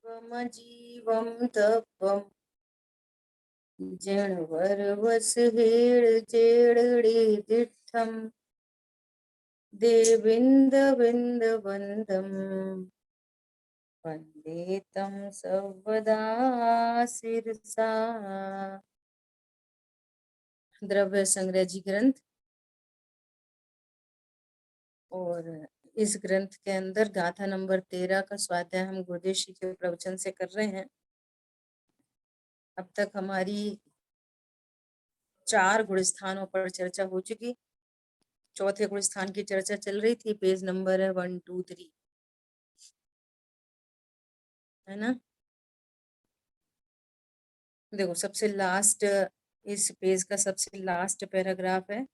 जीवम तपम जणवर वस हेळ चेडडे दिठम देविंद विंद वंदम वंदे तम सर्वदा सिरसा। द्रव्य संग्रह जी ग्रंथ। और इस ग्रंथ के अंदर गाथा नंबर 13 का स्वाध्याय हम गुरुदेव जी के प्रवचन से कर रहे हैं। अब तक हमारी 4 गुण स्थानों पर चर्चा हो चुकी। चौथे गुण स्थान की चर्चा चल रही थी। पेज नंबर है 1, 2, 3, है ना। देखो सबसे लास्ट, इस पेज का सबसे लास्ट पैराग्राफ है।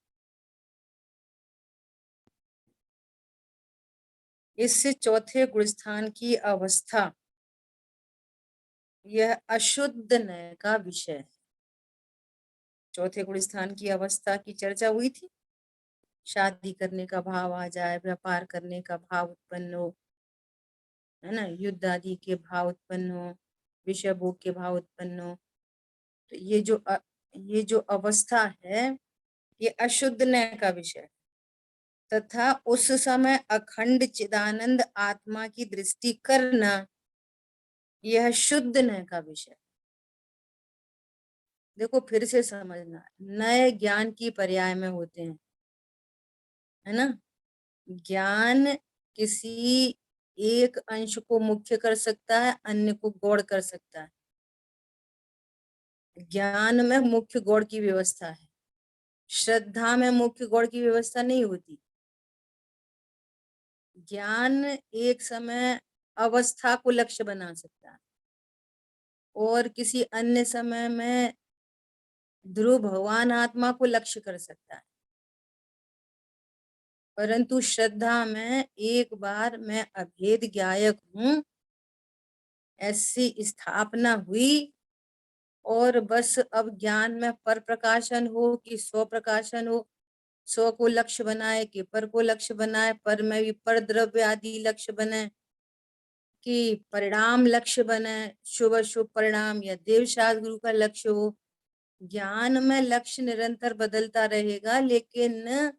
इस चौथे गुण स्थान की अवस्था यह अशुद्ध नय का विषय है। चौथे गुण स्थान की अवस्था की चर्चा हुई थी। शादी करने का भाव आ जाए, व्यापार करने का भाव उत्पन्न हो, है ना, युद्ध आदि के भाव उत्पन्न हो, विषय भोग के भाव उत्पन्न हो। तो ये जो अवस्था है ये अशुद्ध नय का विषय तथा उस समय अखंड चिदानंद आत्मा की दृष्टि करना यह शुद्ध नय का विषय। देखो फिर से समझना, नए ज्ञान की पर्याय में होते हैं, है ना। ज्ञान किसी एक अंश को मुख्य कर सकता है, अन्य को गौड़ कर सकता है। ज्ञान में मुख्य गौड़ की व्यवस्था है, श्रद्धा में मुख्य गौड़ की व्यवस्था नहीं होती। ज्ञान एक समय अवस्था को लक्ष्य बना सकता है और किसी अन्य समय में ध्रुव भगवान आत्मा को लक्ष्य कर सकता है। परंतु श्रद्धा में एक बार मैं अभेद ज्ञायक हूं ऐसी स्थापना हुई और बस अब ज्ञान में पर प्रकाशन हो कि स्व प्रकाशन हो, स्व को लक्ष्य बनाए कि पर को लक्ष्य बनाए, पर में भी पर द्रव्य आदि लक्ष्य बने कि परिणाम लक्ष्य बने, शुभ शुभ परिणाम या देवशास्त्र गुरु का लक्ष्य हो। ज्ञान में लक्ष्य निरंतर बदलता रहेगा, लेकिन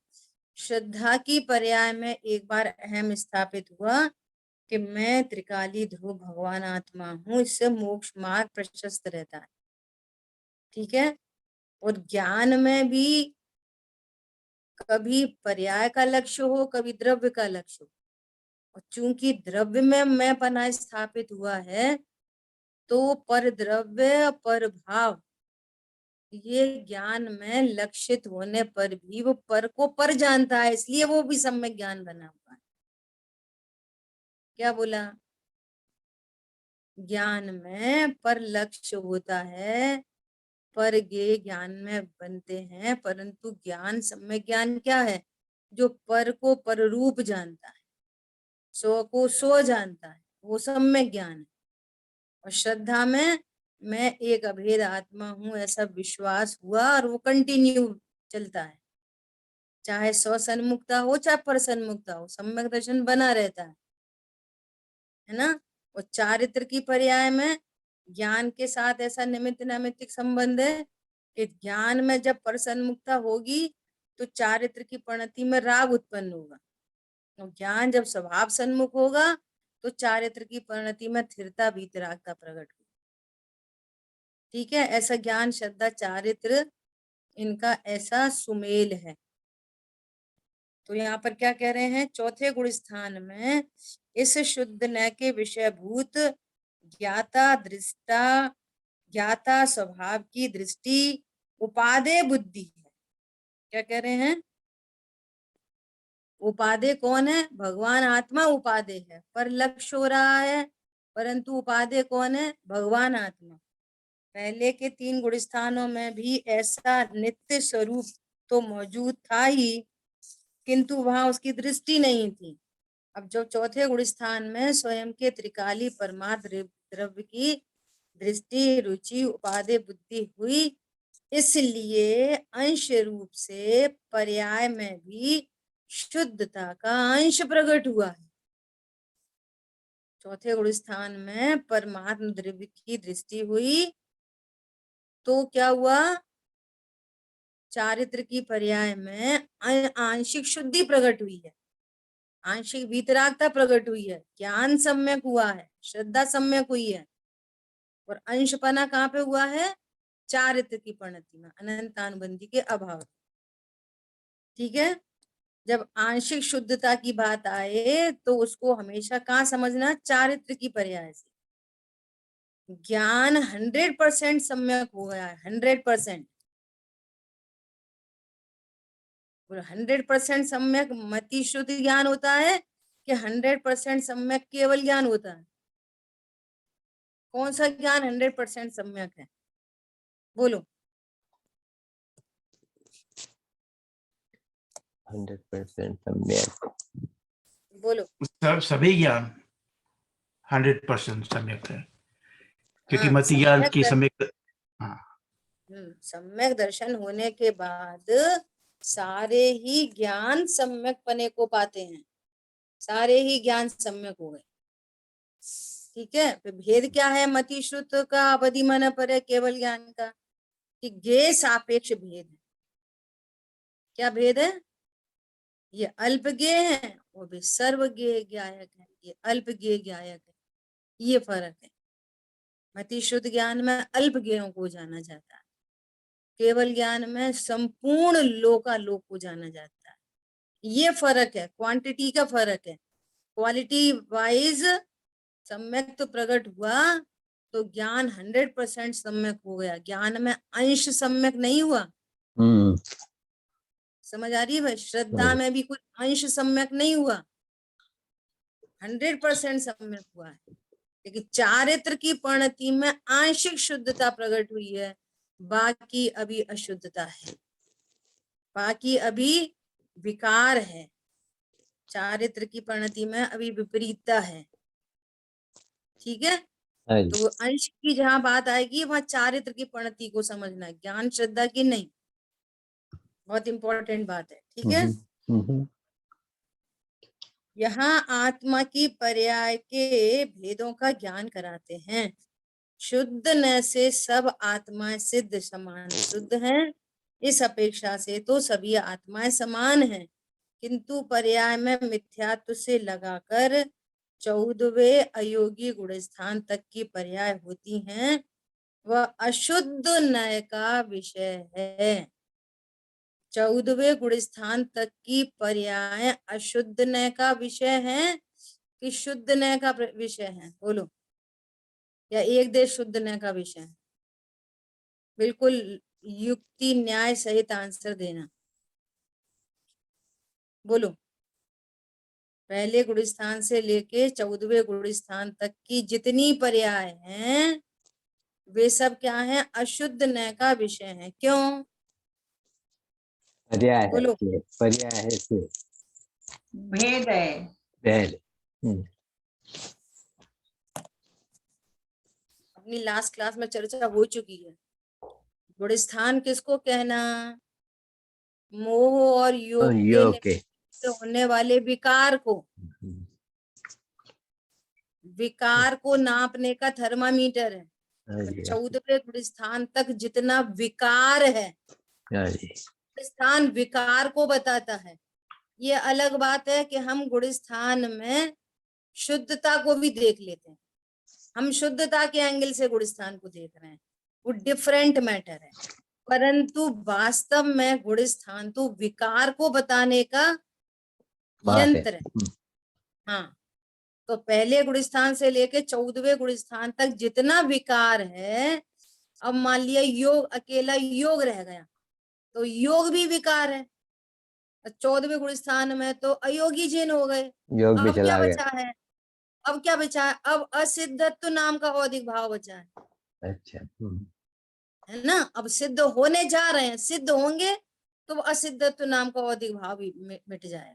श्रद्धा की पर्याय में एक बार अहम स्थापित हुआ कि मैं त्रिकाली ध्रुव भगवान आत्मा हूं। इससे मोक्ष मार्ग प्रशस्त रहता है, ठीक है। और ज्ञान में भी कभी पर्याय का लक्ष्य हो, कभी द्रव्य का लक्ष्य हो। और चूंकि द्रव्य में मैं पना स्थापित हुआ है तो पर द्रव्य पर भाव ये ज्ञान में लक्षित होने पर भी वो पर को पर जानता है, इसलिए वो भी सम्यक ज्ञान बना हुआ है। क्या बोला? ज्ञान में पर लक्ष्य होता है, पर ये ज्ञान में बनते हैं, परंतु ज्ञान सम्यक ज्ञान क्या है? जो पर को पर रूप जानता है, सो को सो जानता है, वो सम्यक ज्ञान है। और श्रद्धा में मैं एक अभेद आत्मा हूं ऐसा विश्वास हुआ और वो कंटिन्यू चलता है, चाहे स्व सन्मुखता हो चाहे पर सन्मुखता हो, सम्यक दर्शन बना रहता है ना। और चारित्र की पर्याय में ज्ञान के साथ ऐसा निमित्त नैमित्तिक संबंध है कि ज्ञान में जब पर सन्मुखता होगी तो चारित्र की परिणति में राग उत्पन्न होगा, और ज्ञान जब स्वभाव सन्मुख होगा तो चारित्र की परिणति में स्थिरता वीतरागता प्रकट होगी, ठीक है। ऐसा ज्ञान श्रद्धा चारित्र इनका ऐसा सुमेल है। तो यहाँ पर क्या कह रहे हैं? चौथे गुण स्थान में इस शुद्ध न के विषय भूत ज्ञाता दृष्टा ज्ञाता स्वभाव की दृष्टि उपादेय बुद्धि है। क्या कह रहे हैं? उपादेय कौन है? भगवान आत्मा उपादेय है, पर लक्ष्य हो रहा है, परंतु उपादेय कौन है? भगवान आत्मा। पहले के 3 गुण स्थानों में भी ऐसा नित्य स्वरूप तो मौजूद था ही, किंतु वहां उसकी दृष्टि नहीं थी। अब जो चौथे गुण स्थान में स्वयं के त्रिकाली परमार्थ द्रव्य की दृष्टि रुचि उपादेय बुद्धि हुई, इसलिए अंश रूप से पर्याय में भी शुद्धता का अंश प्रकट हुआ है। चौथे गुण स्थान में परमात्म द्रव्य की दृष्टि हुई तो क्या हुआ, चारित्र की पर्याय में आंशिक शुद्धि प्रकट हुई है, आंशिक वीतरागता प्रकट हुई है, ज्ञान सम्यक हुआ है, श्रद्धा सम्यक हुई है। और अंशपना कहाँ पे हुआ है, चारित्र की परिणति में, अनंतानुबंधी के अभाव। ठीक है, जब आंशिक शुद्धता की बात आए तो उसको हमेशा कहाँ समझना, चारित्र की पर्याय से। ज्ञान 100% सम्यक हो गया है, 100%। और 100% सम्यक मति शुद्ध ज्ञान होता है कि 100% सम्यक केवल ज्ञान होता है? कौन सा ज्ञान 100% सम्यक है, बोलो। 100% सम्यक, बोलो। सभी ज्ञान 100% सम्यक है, क्योंकि हाँ, मति ज्ञान की सम्यक। हाँ, सम्यक दर्शन होने के बाद सारे ही ज्ञान सम्यक पने को पाते हैं, सारे ही ज्ञान सम्यक हो गए। ठीक है, तो भेद क्या है मति श्रुत का, अवधि मन पर है केवल ज्ञान का, कि गे सापेक्ष भेद है। क्या भेद है, ये अल्प गे है और भी सर्व गे ज्ञायक है, ये अल्प गे ज्ञायक है, ये फर्क है। मति शुद्ध ज्ञान में अल्प गेयों को जाना जाता है, केवल ज्ञान में संपूर्ण लोकालोक को जाना जाता है। ये फर्क है, क्वांटिटी का फर्क है। क्वालिटी वाइज सम्यक तो प्रकट हुआ तो ज्ञान 100% सम्यक हो गया, ज्ञान में अंश सम्यक नहीं हुआ। समझ आ रही है भाई, श्रद्धा में भी कुछ अंश सम्यक नहीं हुआ, 100% सम्यक हुआ है। लेकिन चारित्र की परिणति में आंशिक शुद्धता प्रकट हुई है, बाकी अभी अशुद्धता है, बाकी अभी विकार है, चारित्र की परिणति में अभी विपरीतता है। ठीक है, तो अंश की जहां बात आएगी वहां चारित्र की परिणति को समझना, ज्ञान श्रद्धा की नहीं। बहुत इंपॉर्टेंट बात है। ठीक है, यहाँ आत्मा की पर्याय के भेदों का ज्ञान कराते हैं। शुद्ध न से सब आत्माएं सिद्ध समान शुद्ध हैं, इस अपेक्षा से तो सभी आत्माएं समान हैं, किंतु पर्याय में मिथ्यात्व से लगाकर 14वें अयोगी गुण स्थान तक की पर्याय होती हैं, वह अशुद्ध नय का विषय है। 14वें गुण स्थान तक की पर्याय अशुद्ध नय का विषय है कि शुद्ध नय का विषय है, बोलो, या एक देश शुद्ध नय का विषय है? बिल्कुल युक्ति न्याय सहित आंसर देना, बोलो। पहले गुण स्थान से लेके 14वें गुण स्थान तक की जितनी पर्याय हैं वे सब क्या हैं, अशुद्ध नय का विषय है। क्यों? पर्याय बोलो। है, पर्याय है से भेद है, भेद। अपनी लास्ट क्लास में चर्चा हो चुकी है। गुण स्थान किसको कहना, मोह और योग के निमित्त होने वाले विकार को, विकार को नापने का थर्मामीटर है। 14वें गुण स्थान तक जितना विकार है, स्थान विकार को बताता है। ये अलग बात है कि हम गुण स्थान में शुद्धता को भी देख लेते हैं, हम शुद्धता के एंगल से गुण स्थान को देख रहे हैं, वो डिफरेंट मैटर है। परंतु वास्तव में गुण स्थान तो विकार को बताने का यंत्र है। हाँ, तो पहले गुण स्थान से लेके 14वें गुण स्थान तक जितना विकार है, अब मान लिया योग, अकेला योग रह गया तो योग भी विकार है। 14वें गुण स्थान में तो अयोगी जिन हो गए, अब क्या बचा है, अब क्या बचा है, अब असिद्धत्व नाम का अधिक भाव बचा है। अच्छा, है ना, अब सिद्ध होने जा रहे हैं, सिद्ध होंगे तो असिद्धत्व नाम का अधिक भाव भी मिट जाएगा,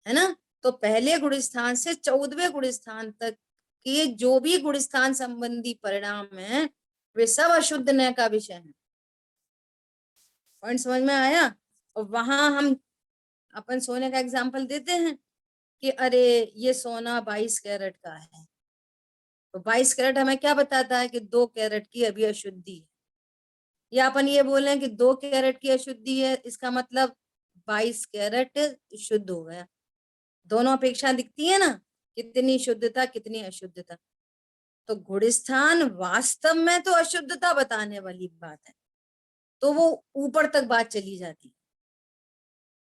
है ना। तो पहले गुण स्थान से 14वें गुण स्थान तक के जो भी गुण स्थान संबंधी परिणाम है वे सब अशुद्ध नय का विषय है। पॉइंट समझ में आया? और वहां हम अपन सोने का एग्जाम्पल देते हैं कि अरे ये सोना 22 कैरेट का है, तो 22 कैरेट हमें क्या बताता है कि 2 कैरेट की अभी अशुद्धि है, या अपन ये बोले कि 2 कैरेट की अशुद्धि है, इसका मतलब 22 कैरेट शुद्ध हो गया। दोनों अपेक्षा दिखती है ना, कितनी शुद्धता कितनी अशुद्धता। तो गुणस्थान वास्तव में तो अशुद्धता बताने वाली बात है, तो वो ऊपर तक बात चली जाती है।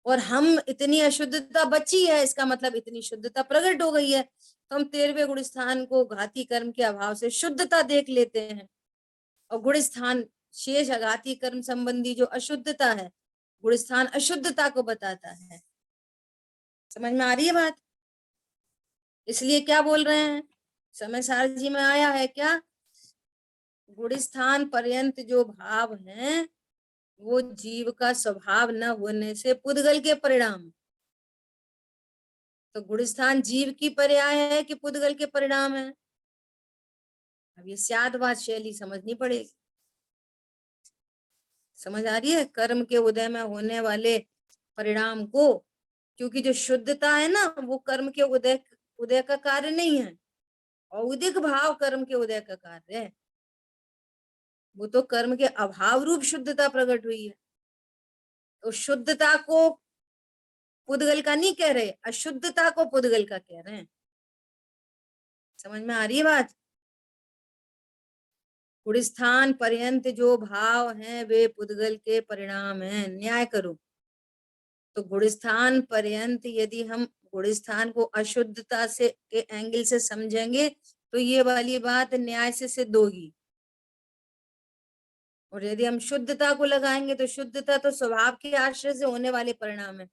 और हम इतनी अशुद्धता बची है, इसका मतलब इतनी शुद्धता प्रकट हो गई है, तो हम 13वें गुणस्थान को घाती कर्म के अभाव से शुद्धता देख लेते हैं, और गुणस्थान शेष अघाती कर्म संबंधी जो अशुद्धता है, गुणस्थान अशुद्धता को बताता है। समझ में आ रही है बात? इसलिए क्या बोल रहे हैं, समय सारजी में आया है क्या, गुणस्थान पर्यंत जो भाव हैं वो जीव का स्वभाव न होने से पुद्गल के परिणाम। तो गुणस्थान जीव की पर्याय है कि पुद्गल के परिणाम है? अब ये स्यादवाद शैली समझनी पड़ेगी। समझ आ रही है? कर्म के उदय में होने वाले परिणाम को, क्योंकि जो शुद्धता है ना वो कर्म के उदय का कार्य नहीं है, औदिक भाव कर्म के उदय का कार्य है। वो तो कर्म के अभाव रूप शुद्धता प्रकट हुई है। तो शुद्धता को पुद्गल का नहीं कह रहे, अशुद्धता को पुद्गल का कह रहे हैं। समझ में आ रही है बात? गुणस्थान पर्यंत जो भाव हैं वे पुद्गल के परिणाम हैं। न्याय करो। तो गुणस्थान पर्यंत यदि हम गुणस्थान को अशुद्धता से के एंगल से समझेंगे तो ये वाली बात न्याय से सिद्ध होगी। और यदि हम शुद्धता को लगाएंगे तो शुद्धता तो स्वभाव के आश्रय से होने वाले परिणाम है,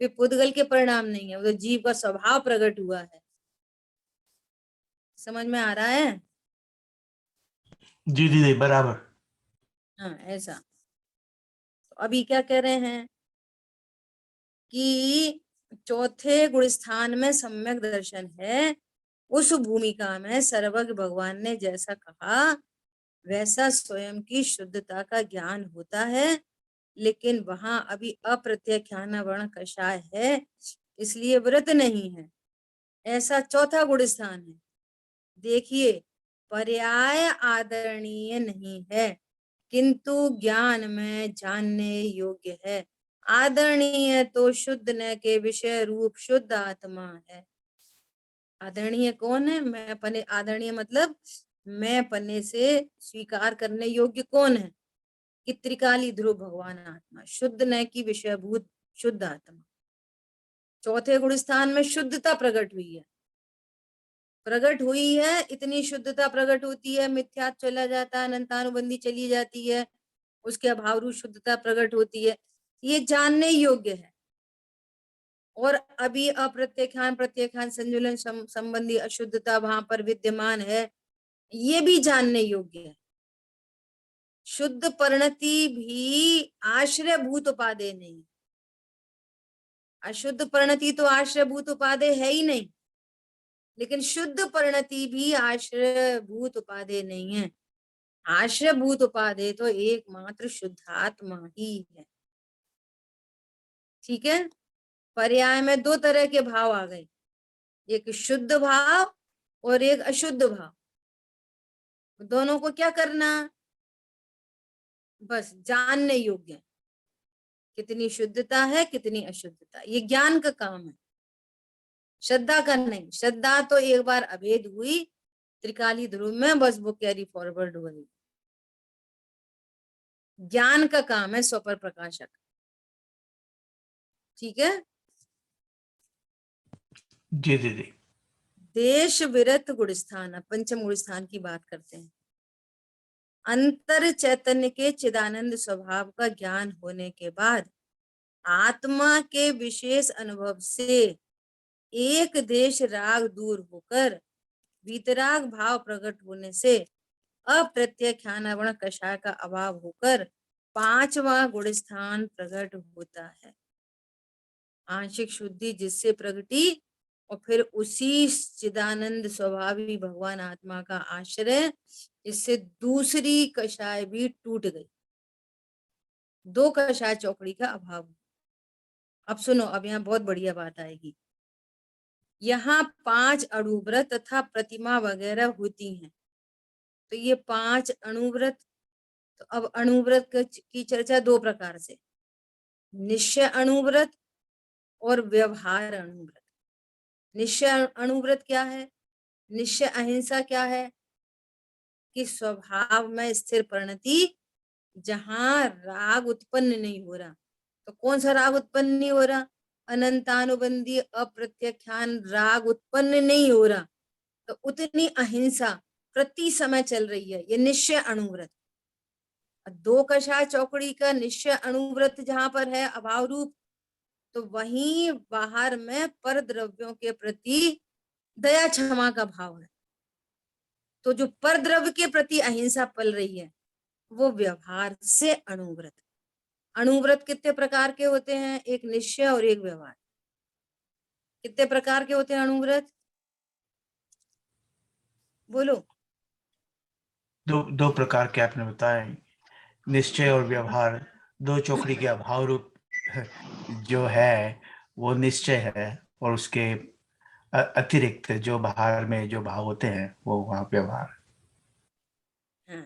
वे पुद्गल के परिणाम नहीं है, वो तो जीव का स्वभाव प्रकट हुआ है। समझ में आ रहा है? जी दीदी बराबर। हाँ ऐसा। तो अभी क्या कह रहे हैं कि चौथे गुणस्थान में सम्यक दर्शन है। उस भूमिका में सर्वज्ञ भगवान ने जैसा कहा वैसा स्वयं की शुद्धता का ज्ञान होता है, लेकिन वहां अभी अप्रत्यख्यान वर्ण कषाय है, इसलिए व्रत नहीं है। ऐसा चौथा गुणस्थान है। देखिए, पर्याय आदरणीय नहीं है किंतु ज्ञान में जानने योग्य है। आदरणीय तो शुद्ध न के विषय रूप शुद्ध आत्मा है। आदरणीय कौन है? मैं पने, आदरणीय मतलब मैं पन्ने से स्वीकार करने योग्य कौन है? कि त्रिकाली ध्रुव भगवान आत्मा, शुद्ध न की विषयभूत शुद्ध आत्मा। चौथे गुणस्थान में शुद्धता प्रकट हुई है। प्रकट हुई है, इतनी शुद्धता प्रकट होती है, मिथ्या चला जाता है, अनंतानुबंधी चली जाती है, उसके अभाव रूप शुद्धता प्रकट होती है, ये जानने योग्य है। और अभी अप्रत्यख्यान प्रत्यख्यान संजुलन संबंधी अशुद्धता वहां पर विद्यमान है, ये भी जानने योग्य है। शुद्ध परिणति भी आश्रयभूत उपादेय नहीं। अशुद्ध परिणति तो आश्रयभूत उपादेय है ही नहीं, लेकिन शुद्ध परिणति भी आश्रयभूत उपादेय नहीं है। आश्रयभूत उपादेय तो एकमात्र शुद्धात्मा ही है। ठीक है? पर्याय में दो तरह के भाव आ गए, एक शुद्ध भाव और एक अशुद्ध भाव। दोनों को क्या करना? बस जानने योग्य है, कितनी शुद्धता है कितनी अशुद्धता, ये ज्ञान का काम है, श्रद्धा का नहीं। श्रद्धा तो एक बार अभेद हुई त्रिकाली ध्रुव में, बस वो कैरी फॉरवर्ड हो गई। ज्ञान का काम है स्वपर प्रकाशक। ठीक है? जी दीदी। देश विरत गुणस्थान, पंचम गुणस्थान की बात करते हैं। अंतर चैतन्य के चिदानंद स्वभाव का ज्ञान होने के बाद आत्मा के विशेष अनुभव से एक देश राग दूर होकर वीतराग भाव प्रकट होने से अप्रत्यख्यानावरण कषाय का अभाव होकर पांचवा गुणस्थान प्रकट होता है। आंशिक शुद्धि जिससे प्रगटी और फिर उसी चिदानंद स्वभावी भगवान आत्मा का आश्रय, इससे दूसरी कषाय भी टूट गई। दो कषाय चौकड़ी का अभाव। अब सुनो, अब यहाँ बहुत बढ़िया बात आएगी। यहाँ 5 अणुव्रत तथा प्रतिमा वगैरह होती हैं। तो ये 5 अणुव्रत, तो अब अणुव्रत की चर्चा 2 प्रकार से, निश्चय अणुव्रत और व्यवहार अणुव्रत। निश्चय अणुव्रत क्या है? निश्चय अहिंसा क्या है? कि स्वभाव में स्थिर परिणति, जहां राग उत्पन्न नहीं हो रहा। तो कौन सा राग उत्पन्न नहीं हो रहा? अनंतानुबंधी अप्रत्याख्यान राग उत्पन्न नहीं हो रहा, तो उतनी अहिंसा प्रति समय चल रही है, ये निश्चय अणुव्रत। 2 कषाय चौकड़ी का निश्चय अणुव्रत जहां पर है अभाव रूप, तो वहीं बाहर में पर द्रव्यों के प्रति दया क्षमा का भाव है। तो जो पर द्रव्य के प्रति अहिंसा पल रही है वो व्यवहार से अणुव्रत। अणुव्रत कितने प्रकार के होते हैं? एक निश्चय और एक व्यवहार। कितने प्रकार के होते हैं अणुव्रत? बोलो। दो प्रकार के आपने बताए, निश्चय और व्यवहार। 2 चौकड़ी के अभाव रूप जो है वो निश्चय है, और उसके अतिरिक्त जो बाहर में जो भाव होते हैं वो वहाँ व्यवहार। हाँ,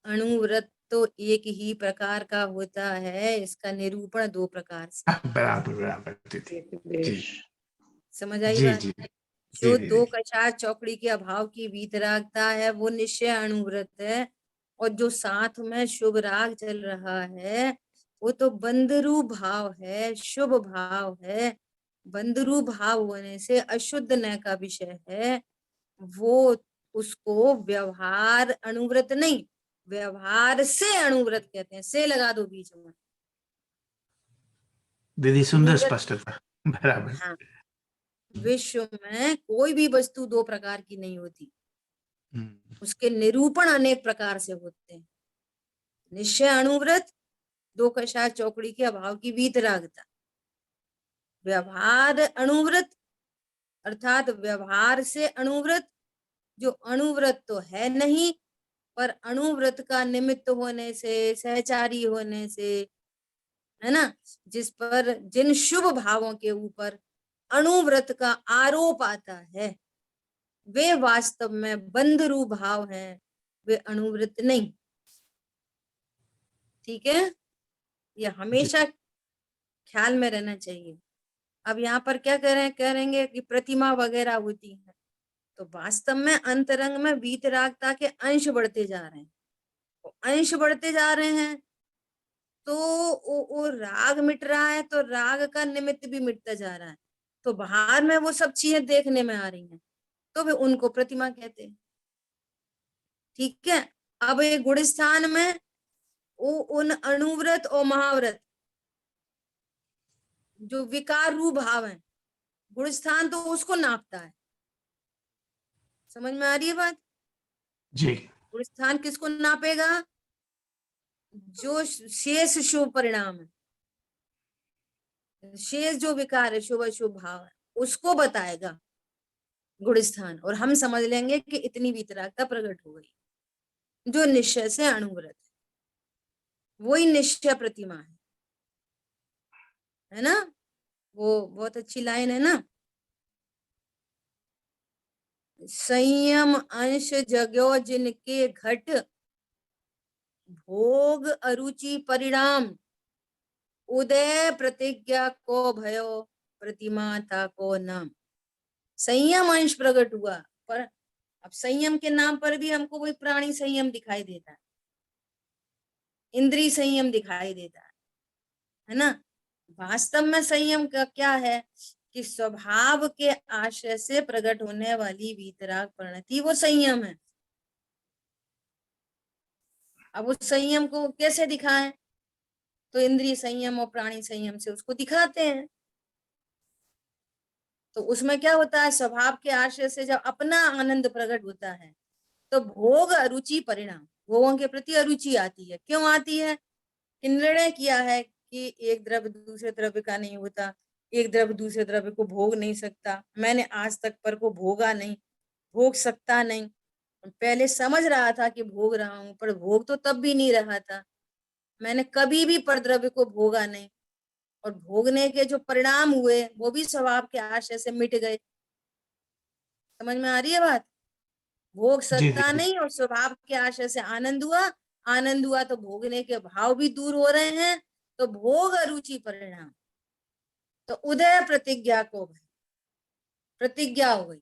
अणुव्रत तो एक ही प्रकार का होता है, इसका निरूपण 2 प्रकार से। बराबर बराबर दीदी। जी समझ आई जी बात? जी जी जो दीदी। 2 कषाय चौकड़ी के अभाव की वीतरागता है वो निश्चय अणुव्रत है, और जो साथ में शुभ राग चल रहा है वो तो बंधरू भाव है, शुभ भाव है। बंधरू भाव होने से अशुद्ध न का विषय है, वो उसको व्यवहार अणुव्रत नहीं, व्यवहार से अणुव्रत कहते हैं। से लगा दो बीच में। दीदी सुंदर अणुव्रत, स्पष्टता। बराबर। हाँ, विश्व में कोई भी वस्तु 2 प्रकार की नहीं होती, उसके निरूपण अनेक प्रकार से होते हैं। निश्चय अणुव्रत, 2 कषाय चौकड़ी के अभाव की वीतरागता। व्यवहार अणुव्रत अर्थात व्यवहार से अणुव्रत, जो अणुव्रत तो है नहीं, पर अणुव्रत का निमित्त होने से, सहचारी होने से, है ना, जिस पर जिन शुभ भावों के ऊपर अणुव्रत का आरोप आता है वे वास्तव में बंधरू भाव हैं, वे अणुव्रत नहीं। ठीक है, ये हमेशा ख्याल में रहना चाहिए। अब यहाँ पर क्या करेंगे कि प्रतिमा वगैरह होती है, तो वास्तव में अंतरंग में वीतरागता के अंश बढ़ते जा रहे हैं। तो अंश बढ़ते जा रहे हैं तो वो राग मिट रहा है, तो राग का निमित्त भी मिटता जा रहा है। तो बाहर में वो सब चीजें देखने में आ रही हैं, तो वे उनको प्रतिमा कहते हैं। ठीक है, अब ये गुण स्थान में उन अणुव्रत और महाव्रत जो विकार रूप भाव है, गुण स्थान तो उसको नापता है। समझ में आ रही है बात? जी गुण स्थान किसको नापेगा? जो शेष शुभ परिणाम है, शेष जो विकार है, शुभ अशुभ भाव है, उसको बताएगा गुण स्थान। और हम समझ लेंगे कि इतनी वितरागता प्रकट हो गई, जो निश्चय से अणुव्रत है वही निश्चय प्रतिमा है ना। वो बहुत अच्छी लाइन है ना, संयम अंश जग्यो जिनके घट, भोग अरुचि परिणाम, उदय प्रतिज्ञा को भयो, प्रतिमा था को नाम। संयम अंश प्रकट हुआ, पर अब संयम के नाम पर भी हमको वही प्राणी संयम दिखाई देता है, इंद्रिय संयम दिखाई देता है ना। वास्तव में संयम का क्या है कि स्वभाव के आश्रय से प्रकट होने वाली वीतराग परिणति वो संयम है। अब उस संयम को कैसे दिखाएं? तो इंद्रिय संयम और प्राणी संयम से उसको दिखाते हैं। तो उसमें क्या होता है, स्वभाव के आश्रय से जब अपना आनंद प्रकट होता है तो भोग अरुचि परिणाम, भोगों के प्रति अरुचि आती है। क्यों आती है? कि निर्णय किया है कि एक द्रव्य दूसरे द्रव्य का नहीं होता, एक द्रव्य दूसरे द्रव्य को भोग नहीं सकता। मैंने आज तक पर को भोगा नहीं, भोग सकता नहीं। पहले समझ रहा था कि भोग रहा हूं, पर भोग तो तब भी नहीं रहा था। मैंने कभी भी परद्रव्य को भोगा नहीं, और भोगने के जो परिणाम हुए वो भी स्वभाव के आश्रय से मिट गए। समझ में आ रही है बात? भोग जी सत्ता दीदी। नहीं और स्वभाव के आश्रय से आनंद हुआ। आनंद हुआ तो भोगने के भाव भी दूर हो रहे हैं, तो भोग अरुचि परिणाम। तो उदय प्रतिज्ञा को भाई, प्रतिज्ञा हो गई,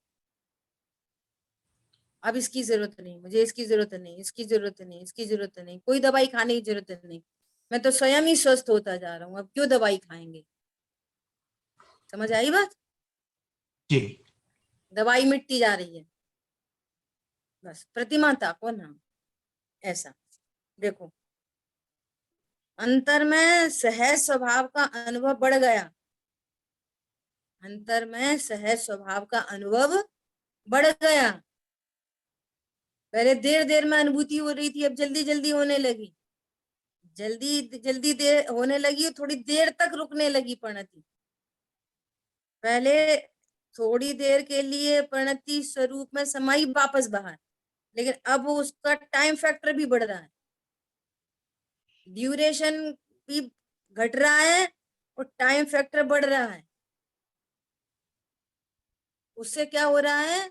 अब इसकी जरूरत नहीं, मुझे इसकी जरूरत नहीं, इसकी जरूरत नहीं, इसकी जरूरत नहीं, कोई दवाई खाने की जरूरत नहीं, मैं तो स्वयं ही स्वस्थ होता जा रहा हूँ, अब क्यों दवाई खाएंगे। समझ आई बात? जी। दवाई मिटती जा रही है, बस प्रतिमाता को नाम ऐसा। देखो, अंतर में सहज स्वभाव का अनुभव बढ़ गया, अंतर में सहज स्वभाव का अनुभव बढ़ गया। पहले देर देर में अनुभूति हो रही थी, अब जल्दी जल्दी होने लगी, जल्दी जल्दी देर होने लगी, थोड़ी देर तक रुकने लगी प्रणति। पहले थोड़ी देर के लिए प्रणति स्वरूप में समाई, वापस बाहर, लेकिन अब उसका टाइम फैक्टर भी बढ़ रहा है, ड्यूरेशन भी घट रहा है और टाइम फैक्टर बढ़ रहा है। उससे क्या हो रहा है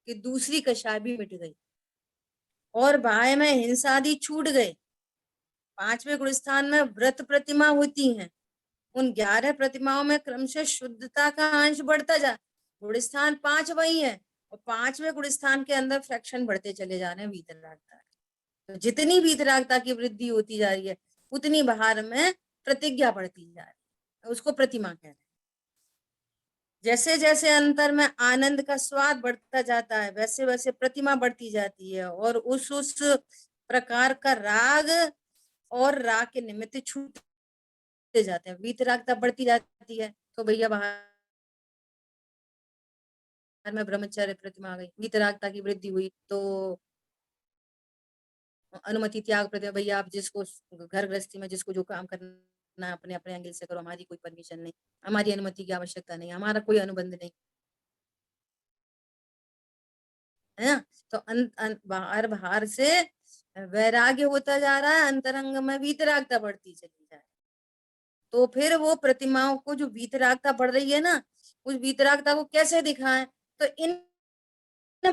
कि दूसरी कषाय भी मिट गई और बाह्य में हिंसा आदि छूट गए। 5वें गुण स्थान में व्रत प्रतिमा होती हैं, उन 11 प्रतिमाओं में क्रमशः शुद्धता का अंश बढ़ता जा, गुण स्थान 5 वही है और 5वें गुण स्थान के अंदर फ्रैक्शन बढ़ते चले जा रहे हैं वीतरागता। तो जितनी वीतरागता की वृद्धि होती जा रही है उतनी बाहर में प्रतिज्ञा बढ़ती जा रही है, उसको प्रतिमा कह रहे हैं। जैसे जैसे अंतर में आनंद का स्वाद बढ़ता जाता है वैसे वैसे प्रतिमा बढ़ती जाती है और उस प्रकार का राग और राग के निमित्त छूटते जाते हैं, वीतरागता बढ़ती जाती है। तो भैया बाहर में ब्रह्मचर्य प्रतिमा आ गई, वीतरागता की वृद्धि हुई तो अनुमति त्याग प्रतिमा, भैया आप जिसको घर गृहस्थी में जिसको जो काम करना है अपने अपने एंगल से करो, हमारी कोई परमिशन नहीं, हमारी अनुमति की आवश्यकता नहीं, हमारा कोई अनुबंध नहीं है ना। तो बाहर बाहर से वैराग्य होता जा रहा है, अंतरंग में वीतरागता बढ़ती चली जा रही है। तो फिर वो प्रतिमाओं को जो वीतरागता बढ़ रही है ना, उस वीतरागता को कैसे दिखाएं, तो इन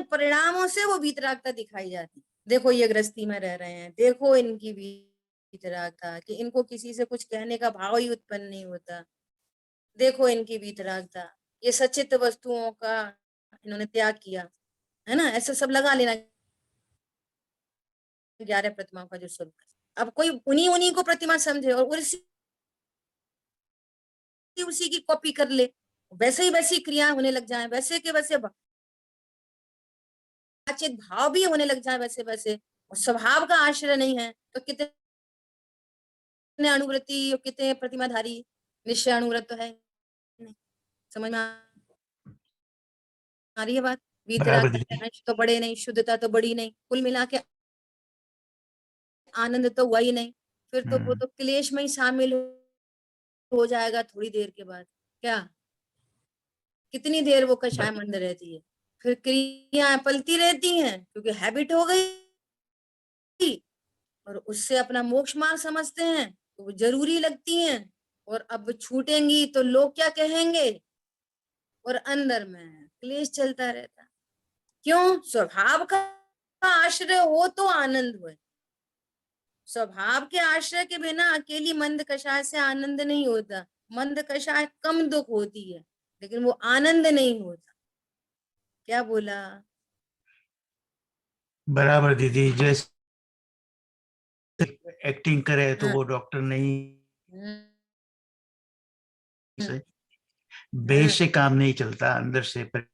परिणामों से वो वीतरागता दिखाई जाती। देखो ये गृहस्थी में रह रहे हैं, देखो इनकी वीतरागता कि इनको किसी से कुछ कहने का भाव ही उत्पन्न नहीं होता, देखो इनकी वीतरागता, ये सचित वस्तुओं का इन्होंने त्याग किया, है ना। ऐसा सब लगा लेना 11 प्रतिमाओं का जो स्वरूप है। अब कोई उन्हीं उन्हीं को प्रतिमा समझे और उसी की कॉपी कर ले, वैसे ही वैसी क्रिया होने लग जाए, वैसे के वैसे बातचीत भाव भी होने लग जाए वैसे वैसे, और स्वभाव का आश्रय नहीं है तो कितने अनुवृत्ति और कितने प्रतिमाधारी, निश्चय अनुव्रत तो है नहीं। समझ में आ रही है बात? बराबर वीतरागता के दीदी। अंश तो बड़े नहीं, शुद्धता तो बड़ी नहीं, कुल मिला के आनंद तो हुआ ही नहीं, फिर तो वो तो क्लेश में ही शामिल हो जाएगा थोड़ी देर के बाद। क्या कितनी देर वो कषाय मंद रहती है, फिर क्रियाएं पलती रहती हैं क्योंकि हैबिट हो गई और उससे अपना मोक्ष मार्ग समझते हैं तो वो जरूरी लगती हैं, और अब छूटेंगी तो लोग क्या कहेंगे, और अंदर में क्लेश चलता रहता। क्यों? स्वभाव का आश्रय हो तो आनंद हुए, स्वभाव के आश्रय के बिना अकेली मंद कषाय से आनंद नहीं होता। मंद कषाय कम दुख होती है लेकिन वो आनंद नहीं होता। क्या बोला? बराबर दीदी, जैसे एक्टिंग करे तो हाँ, वो डॉक्टर नहीं हम्म, से हाँ, बेस से काम नहीं चलता, अंदर से परिणति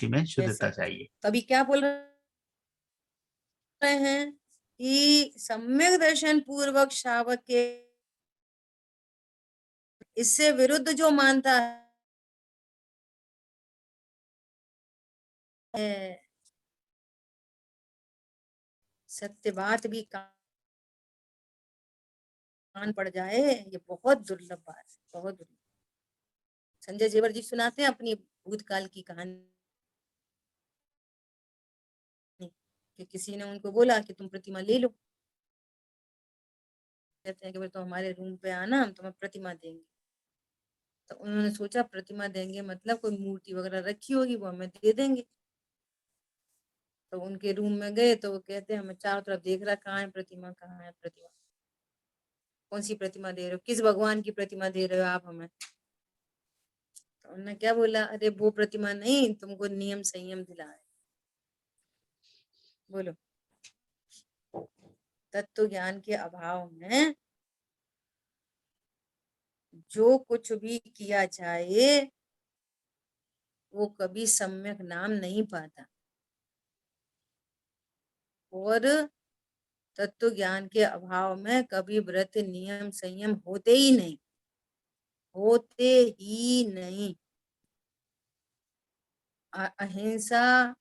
में शुद्धता कैसे? चाहिए। तो अभी क्या बोल रहे हैं कि सम्यक दर्शन पूर्वक श्रावक के इससे विरुद्ध जो मानता है, सत्य बात भी कान पड़ जाए, ये बहुत दुर्लभ बात है, बहुत दुर्लभ। संजय जेवर जी सुनाते हैं अपनी भूतकाल की कहानी कि किसी ने उनको बोला कि तुम प्रतिमा ले लो, कहते हैं कि भाई तो हमारे रूम पे आना, हम तुम्हें प्रतिमा देंगे। तो उन्होंने सोचा प्रतिमा देंगे मतलब कोई मूर्ति वगैरह रखी होगी, वो हमें दे देंगे। तो उनके रूम में गए तो वो कहते हैं हमें चारों तरफ देख रहा, कहाँ है प्रतिमा, कहाँ है प्रतिमा, कौन सी प्रतिमा दे रहे हो, किस भगवान की प्रतिमा दे रहे हो आप हमें। तो उन्होंने क्या बोला, अरे वो प्रतिमा नहीं, तुमको नियम संयम दिला है। बोलो, तत्व ज्ञान के अभाव में जो कुछ भी किया जाए वो कभी सम्यक नाम नहीं पाता। और तत्व ज्ञान के अभाव में कभी व्रत नियम संयम होते ही नहीं, होते ही नहीं। अहिंसा,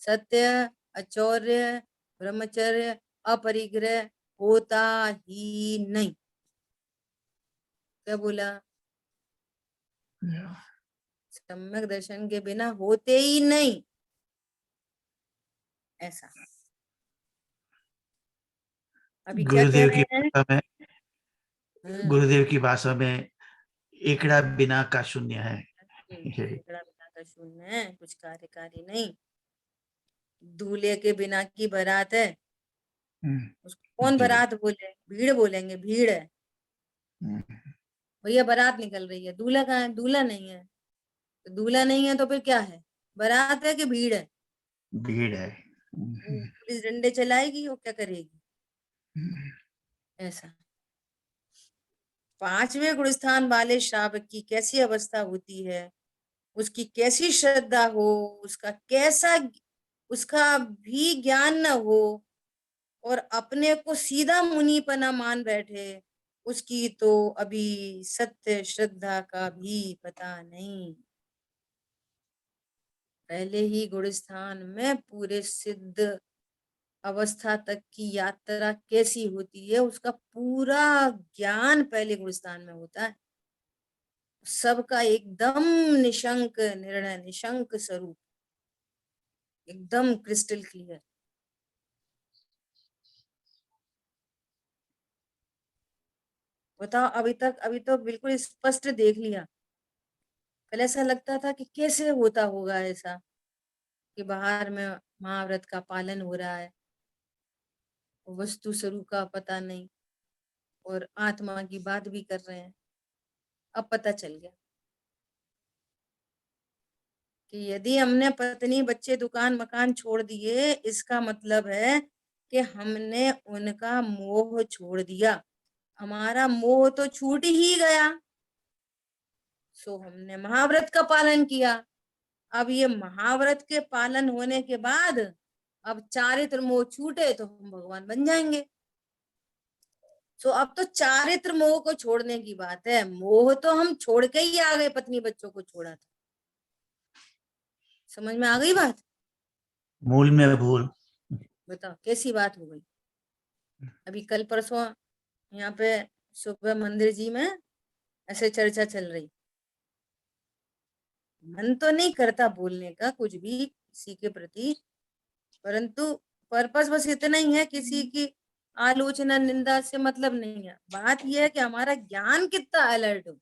सत्य, अचौर्य, ब्रह्मचर्य, अपरिग्रह होता ही नहीं। क्या बोला, सम्यक दर्शन के बिना होते ही नहीं, ऐसा। अभी क्या कह गुरुदेव की रहे हैं, भाषा में, गुरुदेव की भाषा में एकड़ा बिना का शून्य है। एकड़ा बिना का शून्य है, कुछ कार्यकारी नहीं। दूल्हे के बिना की बारात है, उसको कौन जी। बारात बोले, भीड़ बोलेंगे, भीड़ है। भैया बारात निकल रही है, दूल्हा कहाँ है, दूल्हा नहीं है। तो दूल्हा नहीं है तो फिर क्या है, बारात है कि भीड़ है। भीड़ है। पुलिस डंडे चलाएगी, वो क्या करेगी, ऐसा। पांचवें गुणस्थान वाले श्रावक की कैसी अवस्था होती है, उसकी कैसी श्रद्धा हो, उसका कैसा, उसका भी ज्ञान न हो और अपने को सीधा मुनिपना मान बैठे, उसकी तो अभी सत्य श्रद्धा का भी पता नहीं। पहले ही गुणस्थान में पूरे सिद्ध अवस्था तक की यात्रा कैसी होती है, उसका पूरा ज्ञान पहले गुणस्थान में होता है। सबका एकदम निशंक निर्णय, निशंक स्वरूप, एकदम क्रिस्टल क्लियर। बताओ, अभी तो बिल्कुल स्पष्ट देख लिया। पहले ऐसा लगता था कि कैसे होता होगा ऐसा, कि बाहर में महाव्रत का पालन हो रहा है, वस्तु स्वरूप का पता नहीं, और आत्मा की बात भी कर रहे हैं। अब पता चल गया कि यदि हमने पत्नी बच्चे दुकान मकान छोड़ दिए, इसका मतलब है कि हमने उनका मोह छोड़ दिया। हमारा मोह तो छूट ही गया, सो हमने महाव्रत का पालन किया। अब ये महाव्रत के पालन होने के बाद अब चारित्र मोह छूटे तो हम भगवान बन जाएंगे। सो अब तो चारित्र मोह को छोड़ने की बात है। मोह तो हम छोड़ के ही आ गए, पत्नी बच्चों को छोड़ा था। समझ में आ गई बात, मूल में भूल। बताओ कैसी बात हो गई। अभी कल परसों यहाँ पे सुबह मंदिर जी में ऐसे चर्चा चल रही, मन तो नहीं करता बोलने का कुछ भी किसी के प्रति, परंतु पर्पस बस इतना ही है, किसी की आलोचना निंदा से मतलब नहीं है। बात यह है कि हमारा ज्ञान कितना अलर्ट हो,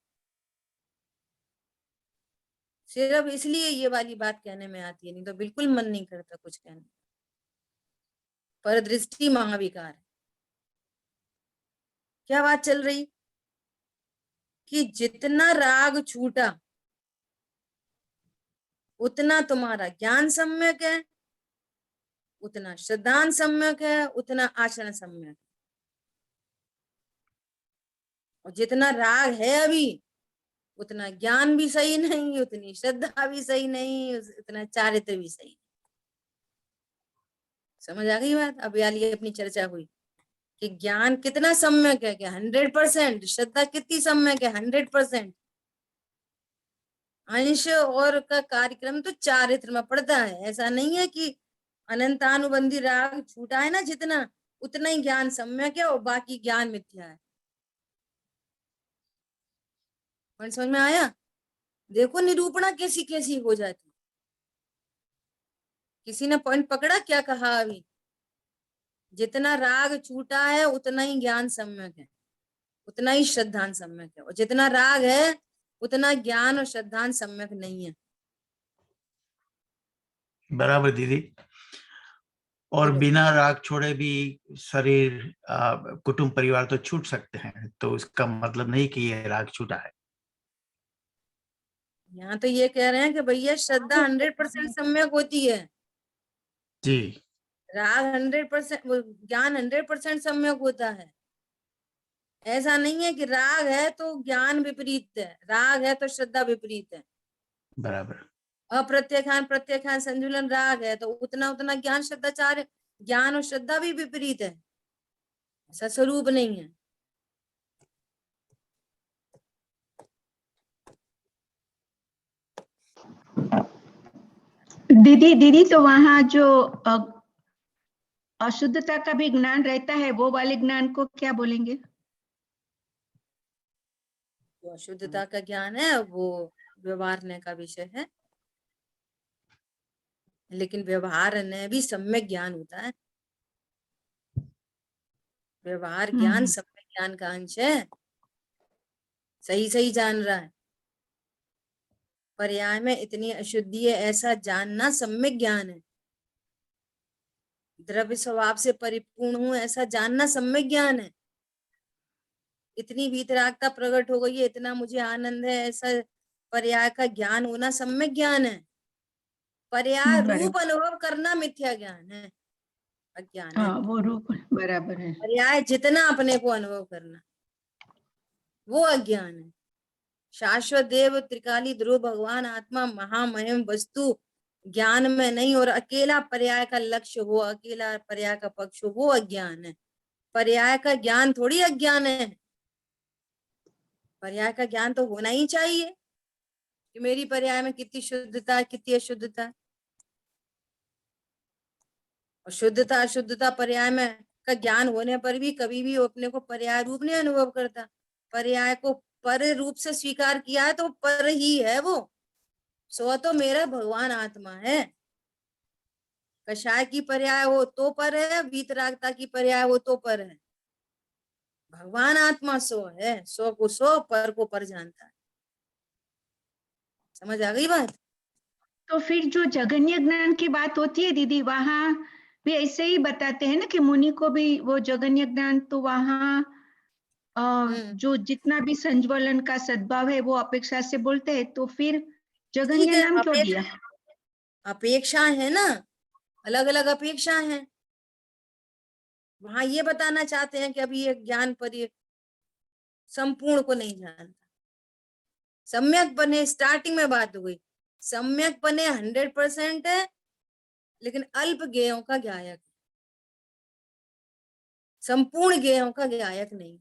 सिर्फ इसलिए ये वाली बात कहने में आती है, नहीं तो बिल्कुल मन नहीं करता कुछ कहने। पर दृष्टि महाविकार है। क्या बात चल रही कि जितना राग छूटा उतना तुम्हारा ज्ञान सम्यक है, उतना श्रद्धान सम्यक है, उतना आचरण सम्यक है। और जितना राग है अभी, उतना ज्ञान भी सही नहीं, उतनी श्रद्धा भी सही नहीं, उतना चारित्र भी सही नहीं। समझ आ गई बात। अब वाली अपनी चर्चा हुई कि ज्ञान कितना सम्यक है, क्या 100%, श्रद्धा कितनी सम्यक है, 100%। अंश और का कार्यक्रम तो चारित्र में पड़ता है। ऐसा नहीं है कि अनंतानुबंधी राग छूटा है ना जितना, उतना ही ज्ञान सम्यक है और बाकी ज्ञान मिथ्या है। समझ में आया। देखो निरूपणा कैसी कैसी हो जाती। किसी ने पॉइंट पकड़ा, क्या कहा अभी, जितना राग छूटा है उतना ही ज्ञान सम्यक है। उतना ही श्रद्धान सम्यक है, और जितना राग है उतना ज्ञान और श्रद्धान सम्यक नहीं है। बराबर दीदी। और बोलो। बिना राग छोड़े भी शरीर कुटुंब परिवार तो छूट सकते हैं, तो इसका मतलब नहीं कि ये राग छूटा है। यहाँ तो ये कह रहे हैं कि भैया श्रद्धा 100% सम्यक होती है, जी। राग 100%, ज्ञान 100% सम्यक होता है। ऐसा नहीं है कि राग है तो ज्ञान विपरीत है, राग है तो श्रद्धा विपरीत है। बराबर। अप्रत्यखान प्रत्यखान संजुलन राग है तो उतना उतना ज्ञान श्रद्धाचार्य, ज्ञान और श्रद्धा भी विपरीत है, ऐसा स्वरूप नहीं है। दीदी दीदी तो वहाँ जो अशुद्धता का भी ज्ञान रहता है, वो वाले ज्ञान को क्या बोलेंगे? जो अशुद्धता का ज्ञान है वो व्यवहारने का विषय है, लेकिन व्यवहार में भी सम्यक ज्ञान होता है। व्यवहार ज्ञान सम्यक ज्ञान का अंश है, सही सही जान रहा है। पर्याय में इतनी अशुद्धि है ऐसा जानना सम्यक ज्ञान है। द्रव्य स्वभाव से परिपूर्ण हूं ऐसा जानना सम्यक ज्ञान है। इतनी वीतरागता प्रकट हो गई है, इतना मुझे आनंद है, ऐसा पर्याय का ज्ञान होना सम्यक ज्ञान है। पर्याय रूप अनुभव करना मिथ्या ज्ञान है, अज्ञान है। हाँ, वो रूप बराबर है। पर्याय जितना अपने को अनुभव करना वो अज्ञान है। शाश्वत देव त्रिकाली ध्रुव भगवान आत्मा महामहिम वस्तु ज्ञान में नहीं, और अकेला पर्याय का लक्ष्य हो, अकेला पर्याय का पक्ष हो, वो अज्ञान है। पर्याय का ज्ञान थोड़ी अज्ञान है। पर्याय का ज्ञान तो होना ही चाहिए कि मेरी पर्याय में कितनी शुद्धता है, कितनी अशुद्धता है। और शुद्धता अशुद्धता पर्याय में का ज्ञान होने पर भी कभी भी वो अपने को पर्याय रूप नहीं अनुभव करता। पर्याय को पर रूप से स्वीकार किया है तो पर ही है वो, सो तो मेरा भगवान आत्मा है। कषाय की पर्याय हो तो पर है, वीतरागता की पर्याय हो तो पर है। भगवान आत्मा सो है, सो को सो, पर को पर जानता है। समझ आ गई बात? तो फिर जो जगन्य ज्ञान की बात होती है दीदी, वहां भी ऐसे ही बताते हैं ना कि मुनि को भी वो जगन्य ज्ञान, तो वहां जो जितना भी संज्वलन का सद्भाव है वो अपेक्षा से बोलते हैं, तो फिर ठीक जगन्य है, नाम क्यों दिया? अपेक्षा है ना, अलग अलग अपेक्षा है। वहां ये बताना चाहते हैं कि अभी ये ज्ञान पर संपूर्ण को नहीं जानता। सम्यक बने, स्टार्टिंग में बात हो गई, सम्यक बने 100% है, लेकिन अल्प ज्ञेयों का ज्ञायक, संपूर्ण ज्ञेयों का ज्ञायक नहीं,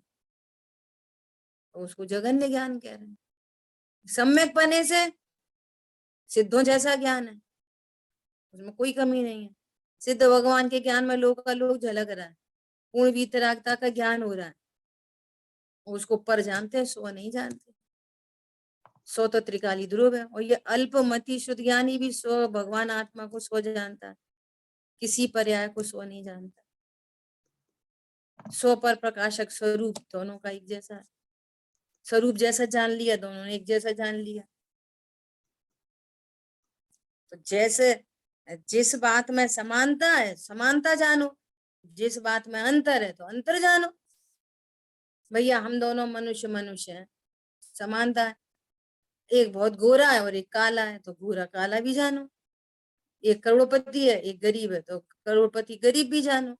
तो उसको जगन्य ज्ञान कह रहे हैं। सम्यक बने से सिद्धों जैसा ज्ञान है, उसमें कोई कमी नहीं है। सिद्ध भगवान के ज्ञान में लोग का लोग झलक रहा है, पूर्ण वीतरागता का ज्ञान हो रहा है, उसको पर जानते हैं, सो नहीं जानते। सो तो त्रिकाली ध्रुव है, और ये अल्पमति शुद्ध ज्ञानी भी सो भगवान आत्मा को सो जानता है, किसी पर्याय को सो नहीं जानता। सो पर प्रकाशक स्वरूप दोनों का एक जैसा है, स्वरूप जैसा जान लिया, दोनों ने एक जैसा जान लिया। तो जैसे जिस बात में समानता है समानता जानो, जिस बात में अंतर है तो अंतर जानो। भैया हम दोनों मनुष्य मनुष्य हैं, समानता है। एक बहुत गोरा है और एक काला है, तो गोरा काला भी जानो। एक करोड़पति है एक गरीब है, तो करोड़पति गरीब भी जानो।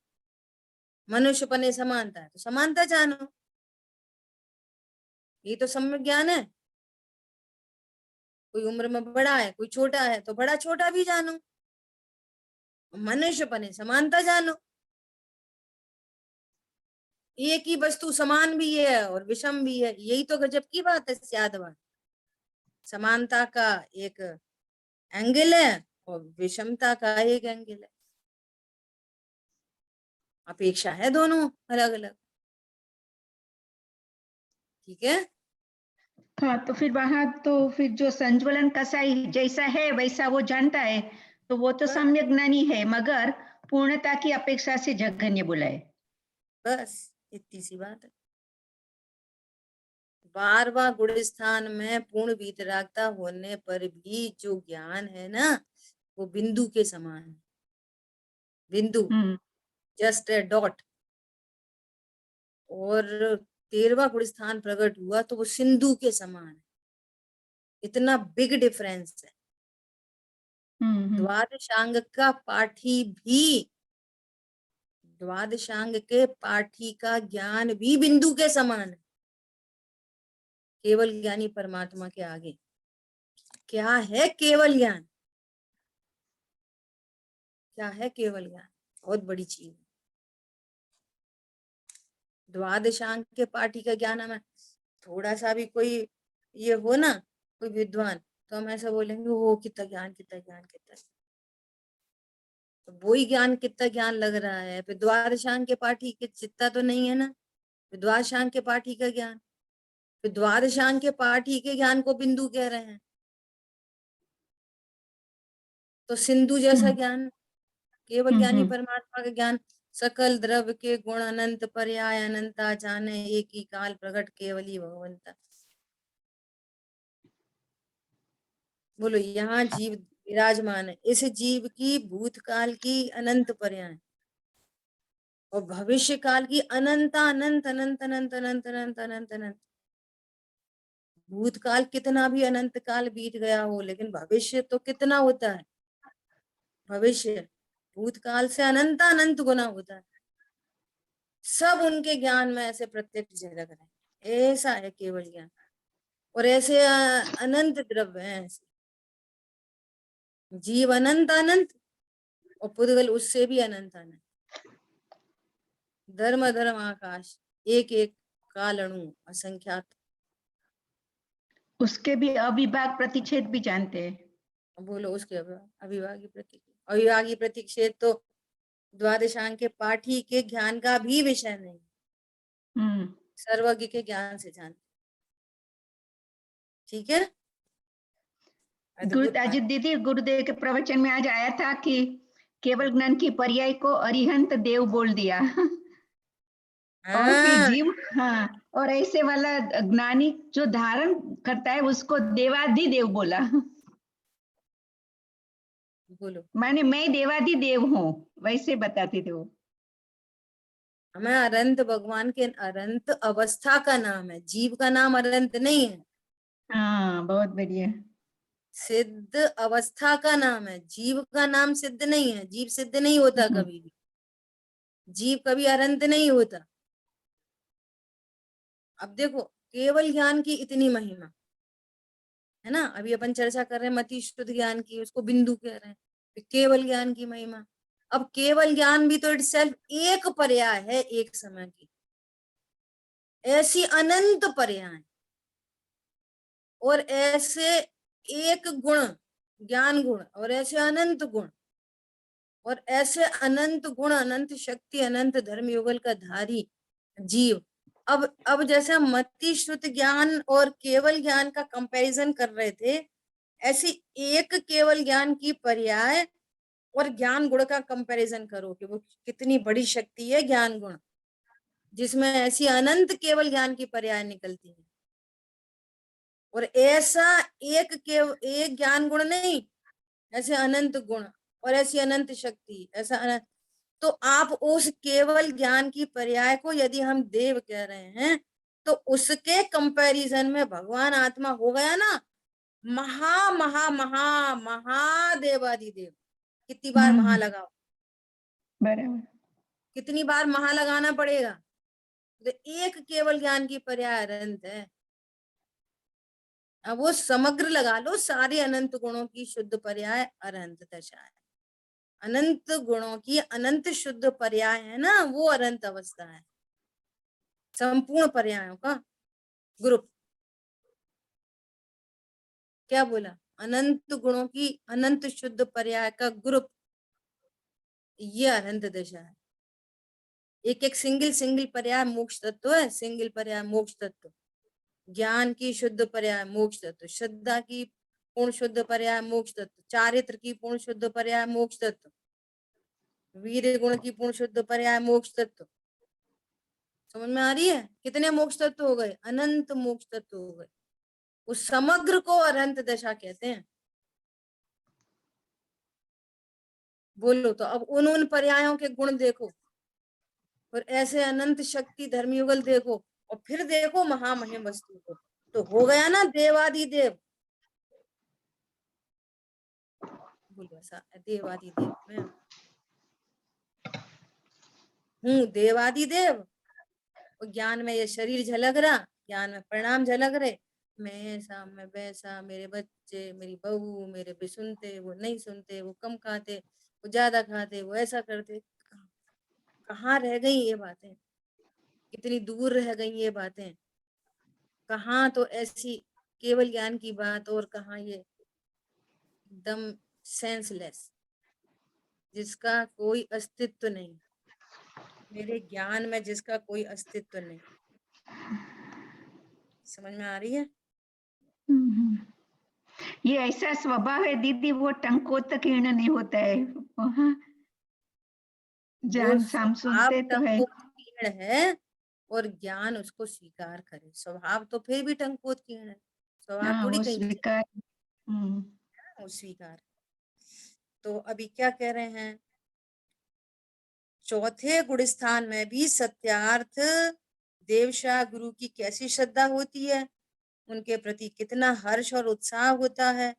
मनुष्य पने समानता है तो समानता जानो, ये तो सम्यक ज्ञान है। कोई उम्र में बड़ा है कोई छोटा है, तो बड़ा छोटा भी जानो। मनुष्य पने समानता जानो। एक ही वस्तु समान भी है और विषम भी है, यही तो गजब की बात है, स्याद बात। समानता का एक एंगल है और विषमता का एक एंगल है, अपेक्षा है दोनों अलग अलग। ठीक है। हाँ, तो फिर वहां तो फिर जो संज्वलन कसाई जैसा है वैसा वो जानता है, तो वो तो सम्यक ज्ञानी है, मगर पूर्णता की अपेक्षा से जगन्य बोला है। बस इतनी सी बात है। 12वां गुण स्थान में पूर्ण वीतरागता होने पर भी जो ज्ञान है ना, वो बिंदु के समान है। बिंदु, जस्ट ए डॉट। और 13वां गुण स्थान प्रकट हुआ तो वो सिंधु के समान है। इतना बिग डिफरेंस है। द्वादशांग का पाठी भी, द्वादशांग के पाठी का ज्ञान भी बिंदु के समान है। केवल ज्ञानी परमात्मा के आगे क्या है केवल ज्ञान? क्या है केवल ज्ञान? बहुत बड़ी चीज है। द्वादशांग के पाठी का ज्ञान हमें थोड़ा सा भी कोई ये हो ना, कोई विद्वान, तो हम ऐसा बोलेंगे वो कितना ज्ञान, कितना ज्ञान, कितना। तो वही ज्ञान कितना ज्ञान लग रहा है। फिर द्वादशांग के पाठी के चित्ता तो नहीं है ना, फिर द्वादशांग के पाठी का ज्ञान, फिर द्वादशांग के पाठी के ज्ञान को बिंदु कह रहे हैं। तो सिंधु जैसा ज्ञान, केवल ज्ञानी परमात्मा का ज्ञान। सकल द्रव्य के गुण अनंत पर्याय अनंता, जाने एक ही काल प्रकट केवली भगवंता। बोलो, यहाँ जीव विराजमान है। इस जीव की भूतकाल की अनंत पर्याय और भविष्य काल की अनंता अनंत अनंत अनंत अनंत अनंत अनंत अनंत। भूतकाल कितना भी अनंत काल बीत गया हो, लेकिन भविष्य तो कितना होता है? भविष्य भूतकाल से अनंत अनंत गुना होता है। सब उनके ज्ञान में ऐसे प्रत्यक्ष झलक रहे हैं। ऐसा है केवल ज्ञान। और ऐसे अनंत द्रव्य हैं, ऐसे जीव अनंत अनंत और पुद्गल उससे भी अनंत अनंत। धर्म धर्म आकाश, एक एक काल अणु असंख्यात। उसके भी अविभाग प्रतिच्छेद भी जानते हैं। बोलो, उसके अविभागी प्रतीक, अविभागी प्रतिक्षेप तो द्वादशांग के पाठी के ज्ञान का भी विषय नहीं, सर्वज्ञ के ज्ञान से जानते। ठीक है। अजित दीदी, गुरुदेव के प्रवचन में आज आया था कि केवल ज्ञान की पर्याय को अरिहंत देव बोल दिया। और फिर जीव, हाँ, और ऐसे वाला ज्ञानी जो धारण करता है उसको देवादि देव बोला। बोलो, माने मैं देवादि देव हूँ, वैसे बताते थे वो। हमें अनंत भगवान के अनंत अवस्था का नाम है, जीव का नाम अनंत नहीं है। हाँ, बहुत बढ़िया। सिद्ध अवस्था का नाम है, जीव का नाम सिद्ध नहीं है। जीव सिद्ध नहीं होता कभी भी, जीव कभी अनंत नहीं होता। अब देखो, केवल ज्ञान की इतनी महिमा है ना। अभी अपन चर्चा कर रहे हैं मति शुद्ध ज्ञान की, उसको बिंदु कह रहे हैं। केवल ज्ञान की महिमा, अब केवल ज्ञान भी तो इटसेल्फ एक पर्याय है एक समय की। ऐसी अनंत पर्याय और ऐसे एक गुण, ज्ञान गुण, और ऐसे अनंत गुण, और ऐसे अनंत गुण, अनंत शक्ति, अनंत धर्म युगल का धारी जीव। अब जैसे हम मति श्रुत ज्ञान और केवल ज्ञान का कंपैरिजन कर रहे थे, ऐसी एक केवल ज्ञान की पर्याय और ज्ञान गुण का कंपैरिजन करो कि वो कितनी बड़ी शक्ति है ज्ञान गुण, जिसमें ऐसी अनंत केवल ज्ञान की पर्याय निकलती है। और ऐसा एक ज्ञान गुण नहीं, ऐसे अनंत गुण और ऐसी अनंत शक्ति, ऐसा अनंत। तो आप उस केवल ज्ञान की पर्याय को यदि हम देव कह रहे हैं, तो उसके कंपैरिजन में भगवान आत्मा हो गया ना महा महा महा महादेवादिदेव। कितनी बार महा लगाओ, बराबर। कितनी बार महा लगाना पड़ेगा? तो एक केवल ज्ञान की पर्याय अनंत है। अब वो समग्र लगा लो, सारे अनंत गुणों की शुद्ध पर्याय अनंत दशा है। अनंत गुणों की अनंत शुद्ध पर्याय है ना, वो अनंत अवस्था है। संपूर्ण पर्यायों का ग्रुप। क्या बोला? अनंत गुणों की अनंत शुद्ध पर्याय का ग्रुप, ये अनंत दशा है। एक एक सिंगल पर्याय मोक्ष तत्व है। सिंगल पर्याय मोक्ष तत्व, ज्ञान की शुद्ध पर्याय मोक्ष तत्व, श्रद्धा की पूर्ण शुद्ध पर्याय मोक्ष तत्व, चारित्र की पूर्ण शुद्ध पर्याय मोक्ष तत्व, वीर गुण की पूर्ण शुद्ध पर्याय मोक्ष तत्व, समझ में आ रही है? कितने मोक्ष तत्व हो गए? अनंत मोक्ष तत्व हो गए। उस समग्र को अनंत दशा कहते हैं। बोलो तो अब उन पर्यायों के गुण देखो, और ऐसे अनंत शक्ति धर्मयुगल देखो, और फिर देखो महामहिम वस्तु को, तो हो गया ना देवादिदेव। बोलो ऐसा, देवादिदेव मैं हूँ, देवादिदेव। और ज्ञान में ये शरीर झलक रहा, ज्ञान में परिणाम झलक रहे, मैं ऐसा मैं वैसा, मेरे बच्चे मेरी बहू मेरे भी सुनते, वो नहीं सुनते, वो कम खाते, वो ज्यादा खाते, वो ऐसा करते। कहाँ रह गई ये बातें? कितनी दूर रह गई ये बातें? कहाँ तो ऐसी केवल ज्ञान की बात, और कहाँ ये एकदम सेंसलेस, जिसका कोई अस्तित्व नहीं, मेरे ज्ञान में जिसका कोई अस्तित्व नहीं। समझ में आ रही है? ये ऐसा स्वभाव है दीदी, वो टंकोत्कीर्ण नहीं होता है। हाँ, वो जान साम स्वभाव सुनते तो है। टंकोत्कीर्ण है, और ज्ञान उसको स्वीकार करे। स्वभाव तो फिर भी टंकोत्कीर्ण है, स्वभाव हाँ, थोड़ी वो कहीं स्वीकार। वो स्वीकार। तो अभी क्या कह रहे हैं? चौथे गुण स्थान में भी सत्यार्थ देवशाह गुरु की कैसी श्रद्धा होती है, उनके प्रति कितना हर्ष और उत्साह होता है,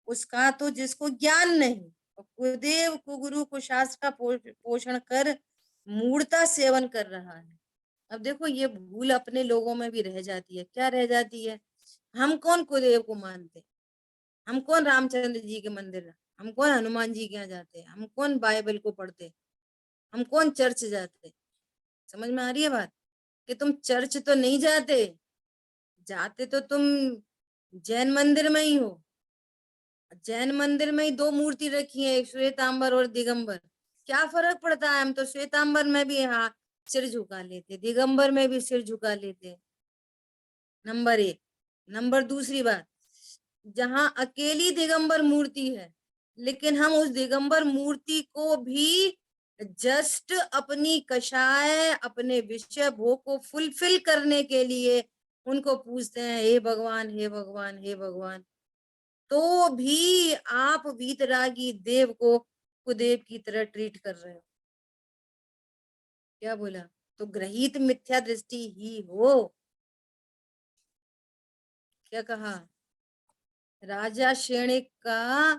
उसका तो जिसको ज्ञान नहीं, और कुदेव कुगुरु को शास्त्र का पोषण कर मूढ़ता सेवन कर रहा है। अब देखो ये भूल अपने लोगों में भी रह जाती है। क्या रह जाती है? हम कौन कुदेव को मानते, हम कौन रामचंद्र जी के मंदिर, हम कौन हनुमान जी के यहाँ जाते, हम कौन बाइबल को पढ़ते, हम कौन चर्च जाते? समझ में आ रही है बात? कि तुम चर्च तो नहीं जाते, जाते तो तुम जैन मंदिर में ही हो। जैन मंदिर में ही दो मूर्ति रखी है, एक श्वेतांबर और दिगंबर। क्या फर्क पड़ता है? हम तो श्वेतांबर में भी हाँ सिर झुका लेते, दिगंबर में भी सिर झुका लेते। नंबर एक। नंबर दूसरी बात, जहां अकेली दिगंबर मूर्ति है, लेकिन हम उस दिगंबर मूर्ति को भी जस्ट अपनी कषाय, अपने विषय भोग को फुलफिल करने के लिए उनको पूछते हैं, हे भगवान हे भगवान हे भगवान। तो भी आप वीतरागी देव को कुदेव की तरह ट्रीट कर रहे हो। क्या बोला? तो ग्रहित मिथ्या दृष्टि ही हो। क्या कहा? राजा शेणिक का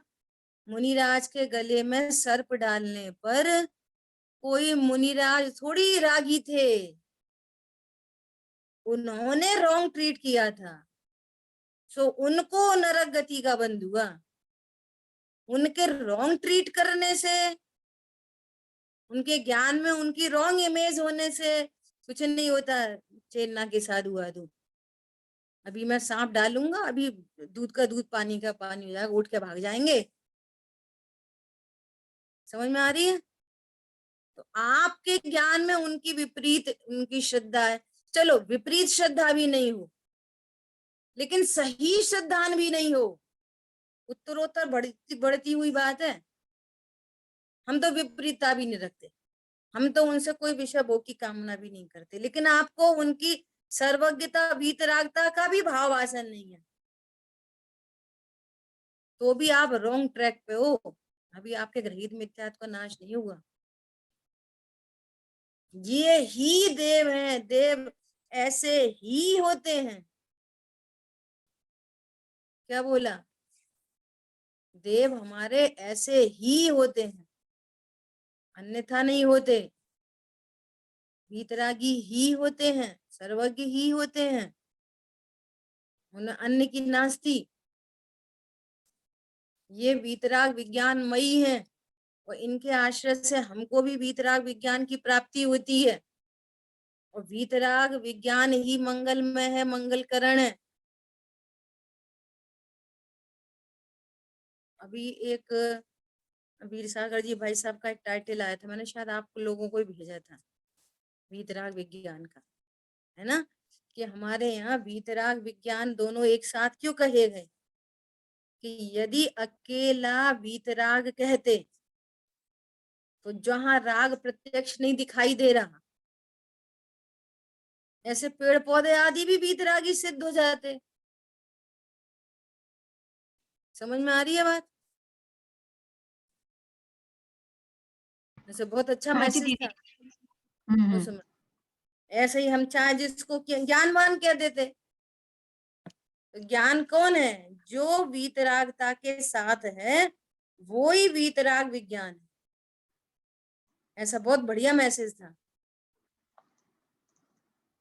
मुनिराज के गले में सर्प डालने पर कोई मुनिराज थोड़ी रागी थे, उन्होंने रॉन्ग ट्रीट किया था, सो उनको नरक गति का बंध हुआ। उनके रॉन्ग ट्रीट करने से, उनके ज्ञान में उनकी रॉन्ग इमेज होने से कुछ नहीं होता। चेन्ना के साधु आदू, अभी मैं सांप डालूंगा, अभी दूध का दूध पानी का पानी हो जाएगा, उठ के भाग जाएंगे। समझ में आ रही है? तो आपके ज्ञान में उनकी विपरीत उनकी श्रद्धा है। चलो विपरीत श्रद्धा भी नहीं हो, लेकिन सही श्रद्धान भी नहीं हो, उत्तरोत्तर बढ़ती बढ़ती हुई बात है। हम तो विपरीतता भी नहीं रखते, हम तो उनसे कोई विषय भोग की कामना भी नहीं करते, लेकिन आपको उनकी सर्वज्ञता वीतरागता का भी भाव आसन नहीं है, तो भी आप रॉन्ग ट्रैक पे हो। अभी आपके ग्रहित मिथ्यात्व का नाश नहीं हुआ। ये ही देव हैं, देव ऐसे ही होते हैं। क्या बोला? देव हमारे ऐसे ही होते हैं, अन्यथा नहीं होते। वीतरागी ही होते हैं, सर्वज्ञ ही होते हैं, उन्हें अन्य की नास्ती। ये वीतराग विज्ञानमयी है, और इनके आश्रय से हमको भी वीतराग विज्ञान की प्राप्ति होती है। और वीतराग विज्ञान ही मंगलमय है, मंगलकरण है। अभी एक वीर सागर जी भाई साहब का एक टाइटल आया था, मैंने शायद आप लोगों को ही भेजा था, वीतराग विज्ञान का, है ना, कि हमारे यहाँ वीतराग विज्ञान दोनों एक साथ क्यों कहे गए, कि यदि अकेला वीतराग कहते तो जहां राग प्रत्यक्ष नहीं दिखाई दे रहा, ऐसे पेड़ पौधे आदि भी वीतरागी सिद्ध हो जाते। समझ में आ रही है बात? वैसे बहुत अच्छा हाँ जी मैसेज दीदी। था। तो सुनो, ऐसे ही हम चाहे जिसको ज्ञानवान कह देते, तो ज्ञान कौन है? जो वीतरागता के साथ है वो ही वीतराग विज्ञान है। ऐसा बहुत बढ़िया मैसेज था,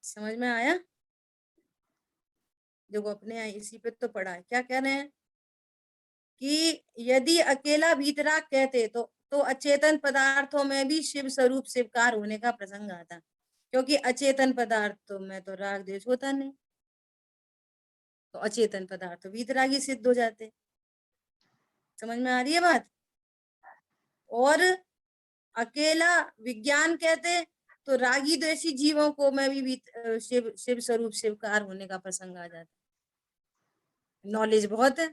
समझ में आया? देखो अपने यहाँ इसी पे तो पढ़ा है, क्या कह रहे हैं कि यदि अकेला वीतराग कहते तो अचेतन पदार्थों में भी शिव स्वरूप शिवकार होने का प्रसंग आता, क्योंकि अचेतन पदार्थों में तो राग द्वेष होता नहीं, तो अचेतन पदार्थ वीतरागी सिद्ध हो जाते। समझ में आ रही है बात? और अकेला विज्ञान कहते तो रागी द्वेषी जीवों को में भी शिव स्वरूप शिवकार होने का प्रसंग आ जाता। नॉलेज बहुत है,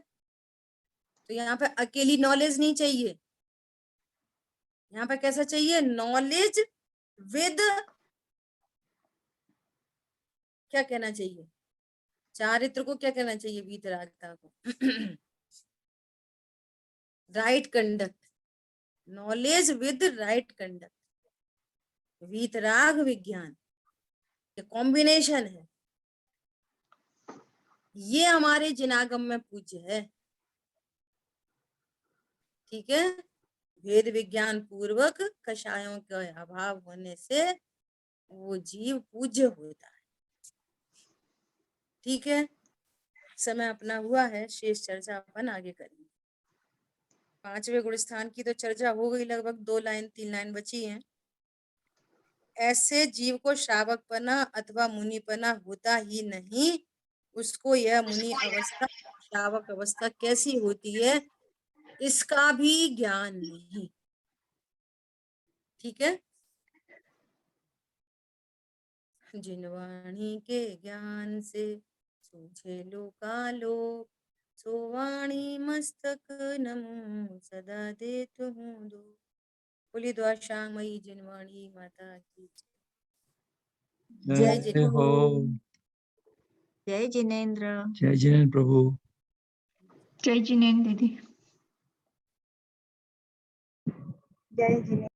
तो यहाँ पे अकेली नॉलेज नहीं चाहिए, यहाँ पे कैसा चाहिए? नॉलेज विद, क्या कहना चाहिए, चारित्र को क्या कहना चाहिए? वीतरागता को right conduct, knowledge with right conduct, वीतराग विज्ञान ये कॉम्बिनेशन है। ये हमारे जिनागम में पूज्य है, ठीक है। भेद विज्ञान पूर्वक कषायों के अभाव होने से वो जीव पूज्य होता है, ठीक है। समय अपना हुआ है, शेष चर्चा अपन आगे करेंगे। 5वें गुण स्थान की तो चर्चा हो गई, लगभग 2 लाइन 3 लाइन बची हैं। ऐसे जीव को श्रावकपना अथवा मुनिपना होता ही नहीं, उसको यह मुनि अवस्था श्रावक अवस्था कैसी होती है इसका भी ज्ञान नहीं, ठीक है। जिनवाणी के ज्ञान से सूझे लोकालोक, सोवाणी मस्तक नमो सदा देत हूँ दो। बोली द्वाशामयी जिनवाणी माता की जय। जय हो। जय जिनेन्द्र। जय जिनेन्द्र प्रभु। जय जिनेन्द्र दीदी। जय जिनेन्द्र।